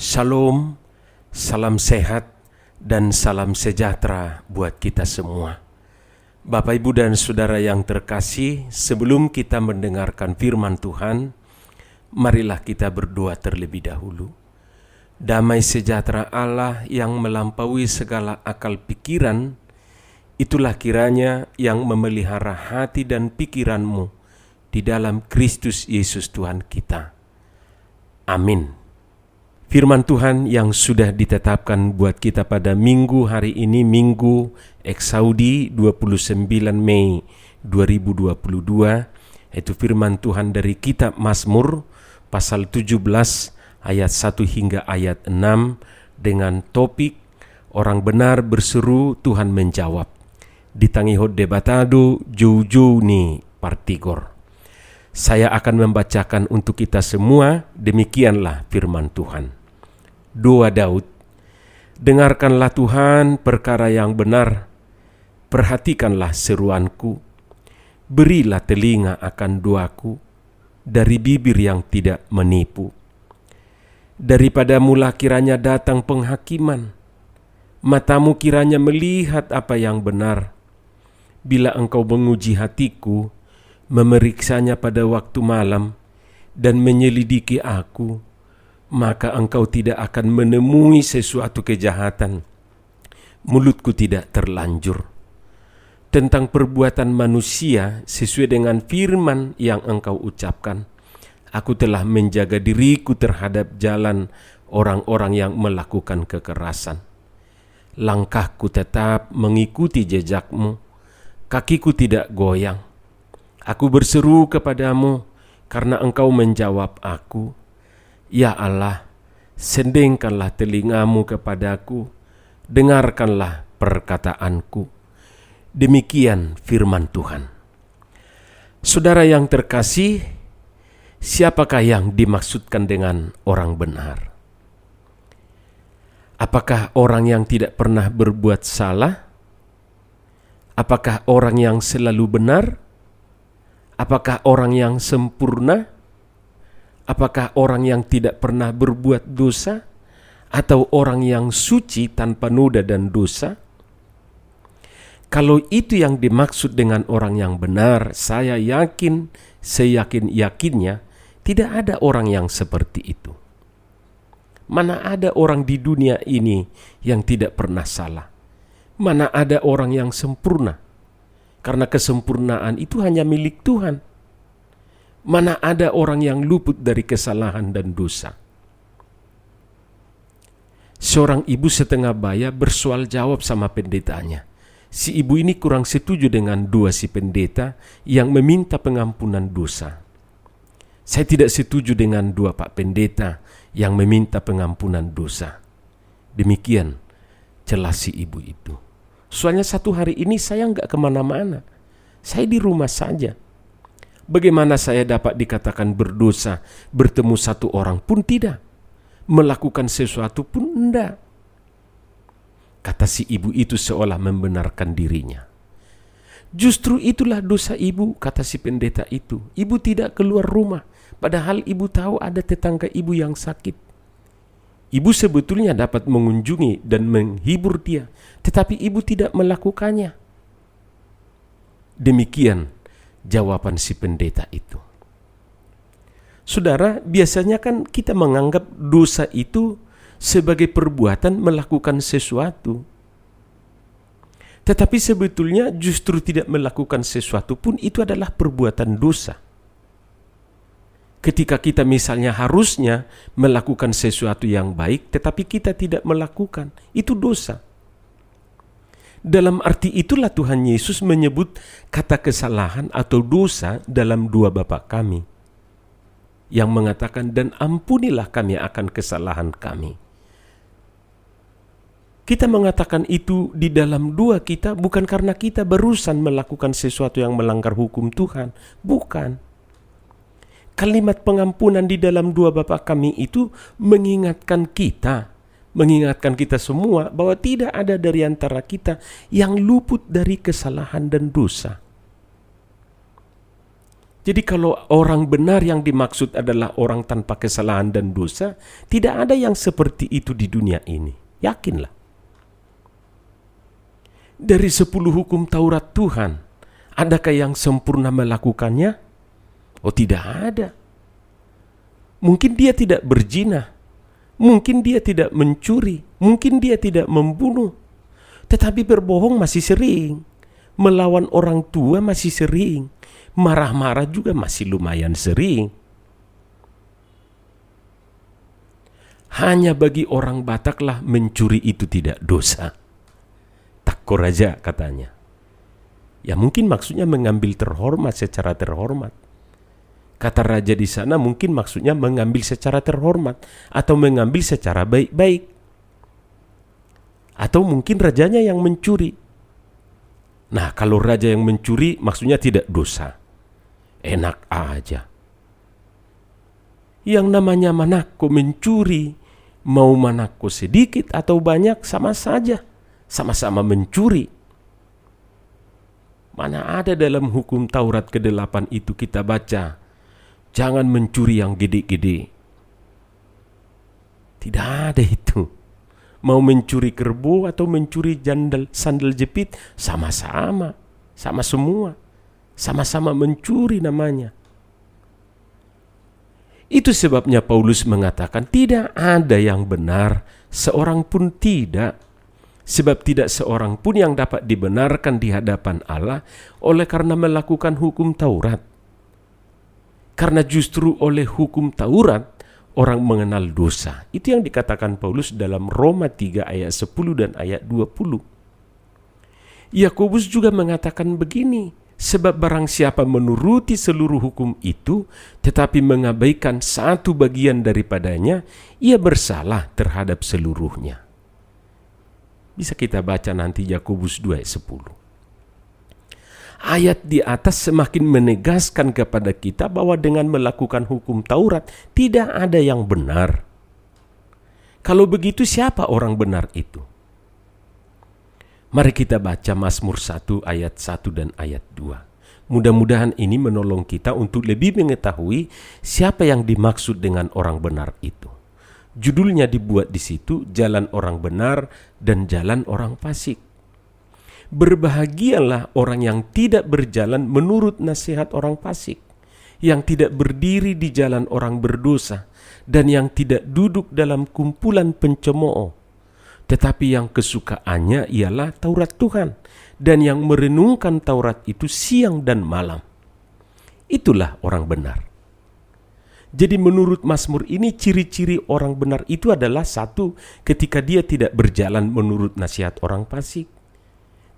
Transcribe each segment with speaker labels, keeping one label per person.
Speaker 1: Shalom, salam sehat, dan salam sejahtera buat kita semua. Bapak, Ibu, dan Saudara yang terkasih, sebelum kita mendengarkan firman Tuhan, marilah kita berdoa terlebih dahulu. Damai sejahtera Allah yang melampaui segala akal pikiran, itulah kiranya yang memelihara hati dan pikiranmu di dalam Kristus Yesus Tuhan kita. Amin. Firman Tuhan yang sudah ditetapkan buat kita pada minggu hari ini, Minggu Eksaudi 29 Mei 2022, yaitu firman Tuhan dari kitab Mazmur pasal 17 ayat 1 hingga ayat 6 dengan topik orang benar berseru, Tuhan menjawab. Ditangihod debatado jauh-jauh ni partigor. Saya akan membacakan untuk kita semua, demikianlah firman Tuhan. Doa Daud, dengarkanlah Tuhan perkara yang benar, perhatikanlah seruanku, berilah telinga akan doaku, dari bibir yang tidak menipu. Daripada mula kiranya datang penghakiman, matamu kiranya melihat apa yang benar. Bila engkau menguji hatiku, memeriksanya pada waktu malam, dan menyelidiki aku, maka engkau tidak akan menemui sesuatu kejahatan. Mulutku tidak terlanjur tentang perbuatan manusia sesuai dengan firman yang engkau ucapkan. Aku telah menjaga diriku terhadap jalan orang-orang yang melakukan kekerasan. Langkahku tetap mengikuti jejakmu, kakiku tidak goyang. Aku berseru kepadamu karena engkau menjawab aku. Ya Allah, sendengkanlah telingamu kepadaku, dengarkanlah perkataanku. Demikian firman Tuhan. Saudara yang terkasih, siapakah yang dimaksudkan dengan orang benar? Apakah orang yang tidak pernah berbuat salah? Apakah orang yang selalu benar? Apakah orang yang sempurna? Apakah orang yang tidak pernah berbuat dosa? Atau orang yang suci tanpa noda dan dosa? Kalau itu yang dimaksud dengan orang yang benar, saya yakin, seyakin-yakinnya, tidak ada orang yang seperti itu. Mana ada orang di dunia ini yang tidak pernah salah? Mana ada orang yang sempurna? Karena kesempurnaan itu hanya milik Tuhan. Mana ada orang yang luput dari kesalahan dan dosa? Seorang ibu setengah baya bersoal jawab sama pendetanya. Si ibu ini kurang setuju dengan doa si pendeta yang meminta pengampunan dosa. Saya tidak setuju dengan doa Pak Pendeta yang meminta pengampunan dosa. Demikian jelas si ibu itu. Soalnya satu hari ini saya nggak kemana-mana. Saya di rumah saja. Bagaimana saya dapat dikatakan berdosa, bertemu satu orang pun tidak, melakukan sesuatu pun enggak? Kata si ibu itu seolah membenarkan dirinya. Justru itulah dosa ibu, kata si pendeta itu. Ibu tidak keluar rumah, padahal ibu tahu ada tetangga ibu yang sakit. Ibu sebetulnya dapat mengunjungi dan menghibur dia, tetapi ibu tidak melakukannya. Demikian jawaban si pendeta itu. Saudara, biasanya kan kita menganggap dosa itu sebagai perbuatan melakukan sesuatu. Tetapi sebetulnya justru tidak melakukan sesuatu pun itu adalah perbuatan dosa. Ketika kita misalnya harusnya melakukan sesuatu yang baik, tetapi kita tidak melakukan, itu dosa. Dalam arti itulah Tuhan Yesus menyebut kata kesalahan atau dosa dalam doa Bapa kami, yang mengatakan, dan ampunilah kami akan kesalahan kami. Kita mengatakan itu di dalam doa kita bukan karena kita barusan melakukan sesuatu yang melanggar hukum Tuhan. Bukan. Kalimat pengampunan di dalam doa Bapa kami itu mengingatkan kita semua bahwa tidak ada dari antara kita yang luput dari kesalahan dan dosa. Jadi kalau orang benar yang dimaksud adalah orang tanpa kesalahan dan dosa, tidak ada yang seperti itu di dunia ini. Yakinlah. Dari 10 hukum Taurat Tuhan, adakah yang sempurna melakukannya? Oh, tidak ada. Mungkin dia tidak berzina, mungkin dia tidak mencuri, mungkin dia tidak membunuh. Tetapi berbohong masih sering, melawan orang tua masih sering, marah-marah juga masih lumayan sering. Hanya bagi orang Bataklah mencuri itu tidak dosa. Takko raja katanya. Ya mungkin maksudnya mengambil terhormat secara terhormat. Kata raja di sana mungkin maksudnya mengambil secara terhormat atau mengambil secara baik-baik. Atau mungkin rajanya yang mencuri. Nah, kalau raja yang mencuri maksudnya tidak dosa. Enak aja. Yang namanya manako mencuri, mau manako sedikit atau banyak sama saja. Sama-sama mencuri. Mana ada dalam hukum Taurat ke-8 itu kita baca, jangan mencuri yang gede-gede. Tidak ada itu. Mau mencuri kerbau atau mencuri sandal jepit, sama-sama. Sama semua. Sama-sama mencuri namanya. Itu sebabnya Paulus mengatakan tidak ada yang benar, seorang pun tidak. Sebab tidak seorang pun yang dapat dibenarkan di hadapan Allah oleh karena melakukan hukum Taurat. Karena justru oleh hukum Taurat orang mengenal dosa. Itu yang dikatakan Paulus dalam Roma 3 ayat 10 dan ayat 20. Yakobus juga mengatakan begini, sebab barang siapa menuruti seluruh hukum itu tetapi mengabaikan satu bagian daripadanya, ia bersalah terhadap seluruhnya. Bisa kita baca nanti Yakobus 2 ayat 10. Ayat di atas semakin menegaskan kepada kita bahwa dengan melakukan hukum Taurat tidak ada yang benar. Kalau begitu siapa orang benar itu? Mari kita baca Mazmur 1 ayat 1 dan ayat 2. Mudah-mudahan ini menolong kita untuk lebih mengetahui siapa yang dimaksud dengan orang benar itu. Judulnya dibuat di situ, jalan orang benar dan jalan orang fasik. Berbahagialah orang yang tidak berjalan menurut nasihat orang fasik, yang tidak berdiri di jalan orang berdosa, dan yang tidak duduk dalam kumpulan pencemooh. Tetapi yang kesukaannya ialah Taurat Tuhan, dan yang merenungkan Taurat itu siang dan malam. Itulah orang benar. Jadi menurut Mazmur ini ciri-ciri orang benar itu adalah satu, ketika dia tidak berjalan menurut nasihat orang fasik,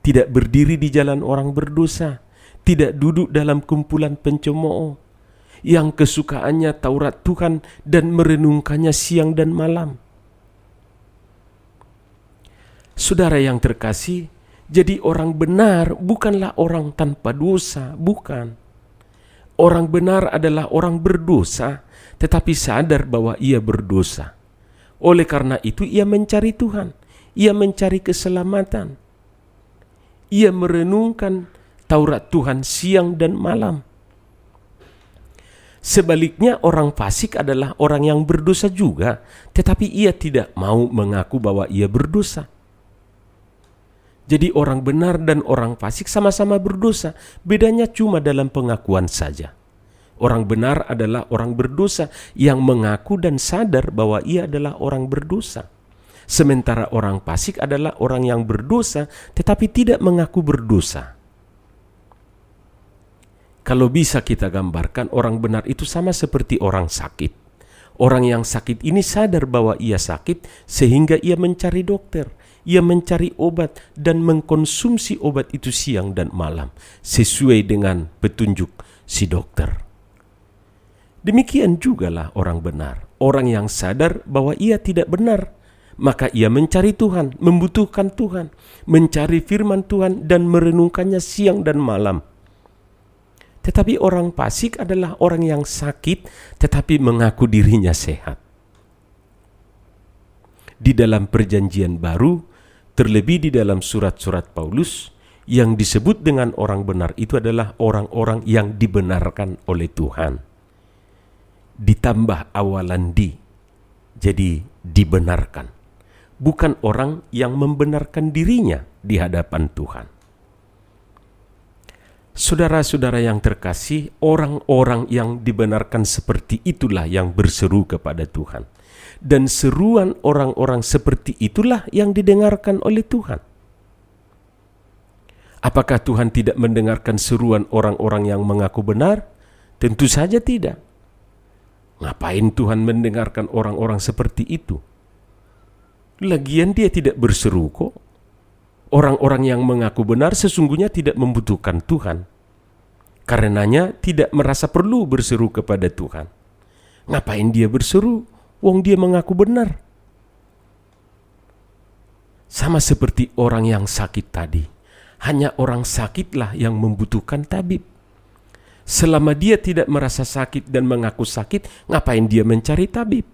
Speaker 1: tidak berdiri di jalan orang berdosa, tidak duduk dalam kumpulan pencemooh, yang kesukaannya Taurat Tuhan dan merenungkannya siang dan malam. Saudara yang terkasih, jadi orang benar bukanlah orang tanpa dosa, bukan. Orang benar adalah orang berdosa, tetapi sadar bahwa ia berdosa. Oleh karena itu ia mencari Tuhan, ia mencari keselamatan. Ia merenungkan Taurat Tuhan siang dan malam. Sebaliknya orang fasik adalah orang yang berdosa juga, tetapi ia tidak mau mengaku bahwa ia berdosa. Jadi orang benar dan orang fasik sama-sama berdosa, bedanya cuma dalam pengakuan saja. Orang benar adalah orang berdosa yang mengaku dan sadar bahwa ia adalah orang berdosa. Sementara orang fasik adalah orang yang berdosa tetapi tidak mengaku berdosa. Kalau bisa kita gambarkan, orang benar itu sama seperti orang sakit. Orang yang sakit ini sadar bahwa ia sakit sehingga ia mencari dokter. Ia mencari obat dan mengkonsumsi obat itu siang dan malam sesuai dengan petunjuk si dokter. Demikian jugalah orang benar. Orang yang sadar bahwa ia tidak benar, maka ia mencari Tuhan, membutuhkan Tuhan, mencari firman Tuhan dan merenungkannya siang dan malam. Tetapi orang fasik adalah orang yang sakit tetapi mengaku dirinya sehat. Di dalam perjanjian baru, terlebih di dalam surat-surat Paulus, Yang disebut dengan orang benar itu adalah orang-orang yang dibenarkan oleh Tuhan. Ditambah awalan di, jadi dibenarkan. Bukan orang yang membenarkan dirinya di hadapan Tuhan. Saudara-saudara yang terkasih, orang-orang yang dibenarkan seperti itulah yang berseru kepada Tuhan. Dan seruan orang-orang seperti itulah yang didengarkan oleh Tuhan. Apakah Tuhan tidak mendengarkan seruan orang-orang yang mengaku benar? Tentu saja tidak. Ngapain Tuhan mendengarkan orang-orang seperti itu? Lagian dia tidak berseru kok. Orang-orang yang mengaku benar sesungguhnya tidak membutuhkan Tuhan. Karenanya tidak merasa perlu berseru kepada Tuhan. Ngapain dia berseru? Wong dia mengaku benar. Sama seperti orang yang sakit tadi. Hanya orang sakitlah yang membutuhkan tabib. Selama dia tidak merasa sakit dan mengaku sakit, ngapain dia mencari tabib?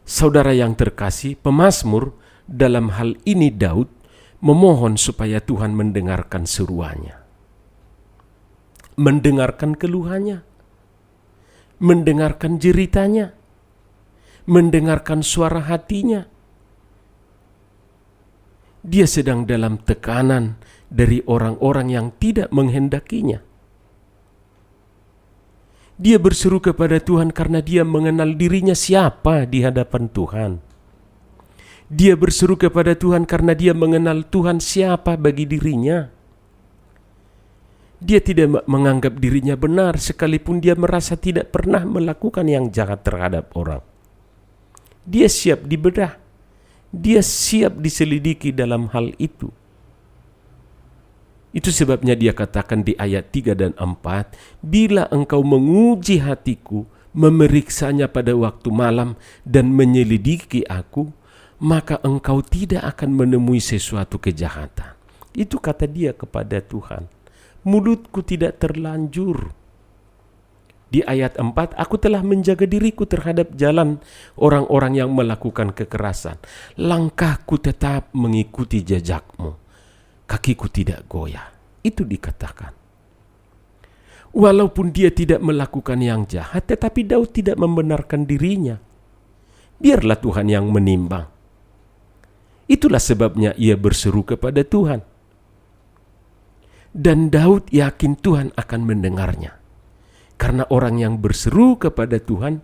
Speaker 1: Saudara yang terkasih, pemazmur dalam hal ini Daud memohon supaya Tuhan mendengarkan seruannya, mendengarkan keluhannya, mendengarkan jeritanya, mendengarkan suara hatinya. Dia sedang dalam tekanan dari orang-orang yang tidak menghendakinya. Dia berseru kepada Tuhan karena dia mengenal dirinya siapa di hadapan Tuhan. Dia berseru kepada Tuhan karena dia mengenal Tuhan siapa bagi dirinya. Dia tidak menganggap dirinya benar sekalipun dia merasa tidak pernah melakukan yang jahat terhadap orang. Dia siap dibedah. Dia siap diselidiki dalam hal itu. Itu sebabnya dia katakan di ayat 3 dan 4, bila engkau menguji hatiku, memeriksanya pada waktu malam dan menyelidiki aku, maka engkau tidak akan menemui sesuatu kejahatan. Itu kata dia kepada Tuhan. Mulutku tidak terlanjur. Di ayat 4, aku telah menjaga diriku terhadap jalan orang-orang yang melakukan kekerasan. Langkahku tetap mengikuti jejakmu. Kakiku tidak goyah. Itu dikatakan. Walaupun dia tidak melakukan yang jahat, tetapi Daud tidak membenarkan dirinya. Biarlah Tuhan yang menimbang. Itulah sebabnya ia berseru kepada Tuhan. Dan Daud yakin Tuhan akan mendengarnya. Karena orang yang berseru kepada Tuhan,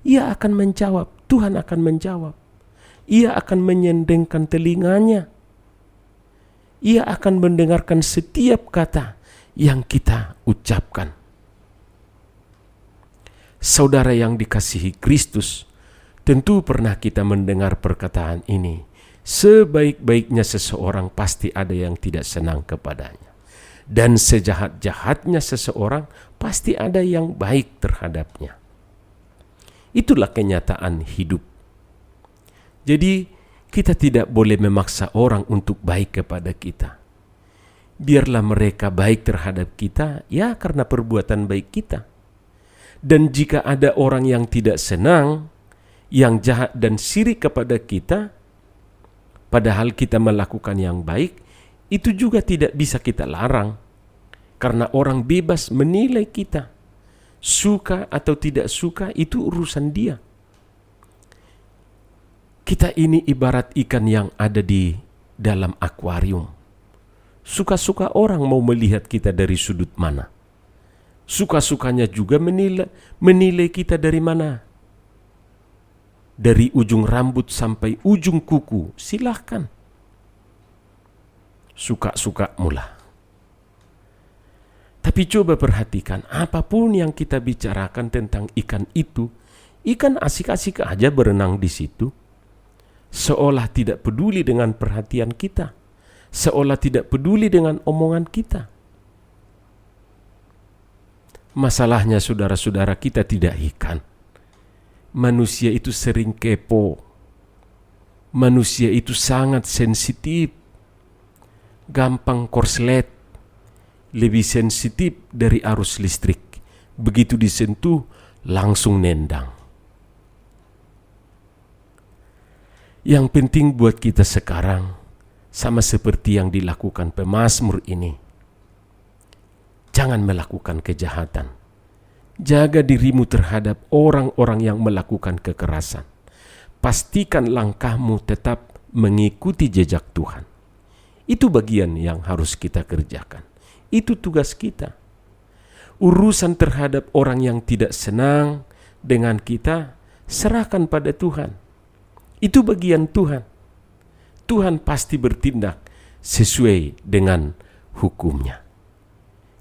Speaker 1: ia akan menjawab. Tuhan akan menjawab. Ia akan menyendengkan telinganya. Ia akan mendengarkan setiap kata yang kita ucapkan. Saudara yang dikasihi Kristus, tentu pernah kita mendengar perkataan ini. Sebaik-baiknya seseorang pasti ada yang tidak senang kepadanya. Dan sejahat-jahatnya seseorang pasti ada yang baik terhadapnya. Itulah kenyataan hidup. Jadi, kita tidak boleh memaksa orang untuk baik kepada kita. Biarlah mereka baik terhadap kita, ya karena perbuatan baik kita. Dan jika ada orang yang tidak senang, yang jahat dan sirik kepada kita, padahal kita melakukan yang baik, itu juga tidak bisa kita larang. Karena orang bebas menilai kita. Suka atau tidak suka, itu urusan dia. Kita ini ibarat ikan yang ada di dalam akuarium. Suka-suka orang mau melihat kita dari sudut mana. Suka-sukanya juga menilai kita dari mana. Dari ujung rambut sampai ujung kuku, silahkan. Suka-suka mula. Tapi coba perhatikan, apapun yang kita bicarakan tentang ikan itu, ikan asik-asik aja berenang di situ. Seolah tidak peduli dengan perhatian kita. Seolah tidak peduli dengan omongan kita. Masalahnya saudara-saudara, kita tidak ikan. Manusia itu sering kepo. Manusia itu sangat sensitif. Gampang korslet. Lebih sensitif dari arus listrik. Begitu disentuh, langsung nendang. Yang penting buat kita sekarang, Sama seperti yang dilakukan pemazmur ini. Jangan melakukan kejahatan. Jaga dirimu terhadap orang-orang yang melakukan kekerasan. Pastikan langkahmu tetap mengikuti jejak Tuhan. Itu bagian yang harus kita kerjakan. Itu tugas kita. Urusan terhadap orang yang tidak senang dengan kita, serahkan pada Tuhan. Itu bagian Tuhan. Tuhan pasti bertindak sesuai dengan hukumnya.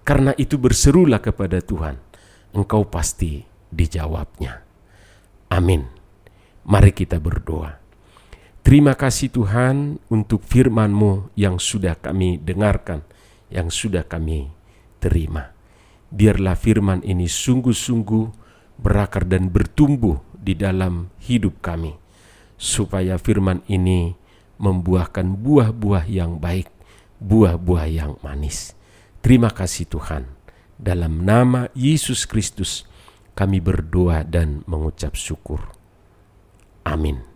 Speaker 1: Karena itu berserulah kepada Tuhan, engkau pasti dijawabnya. Amin. Mari kita berdoa. Terima kasih Tuhan untuk firman-Mu yang sudah kami dengarkan, yang sudah kami terima. Biarlah firman ini sungguh-sungguh berakar dan bertumbuh di dalam hidup kami, supaya firman ini membuahkan buah-buah yang baik, buah-buah yang manis. Terima kasih Tuhan. Dalam nama Yesus Kristus kami berdoa dan mengucap syukur. Amin.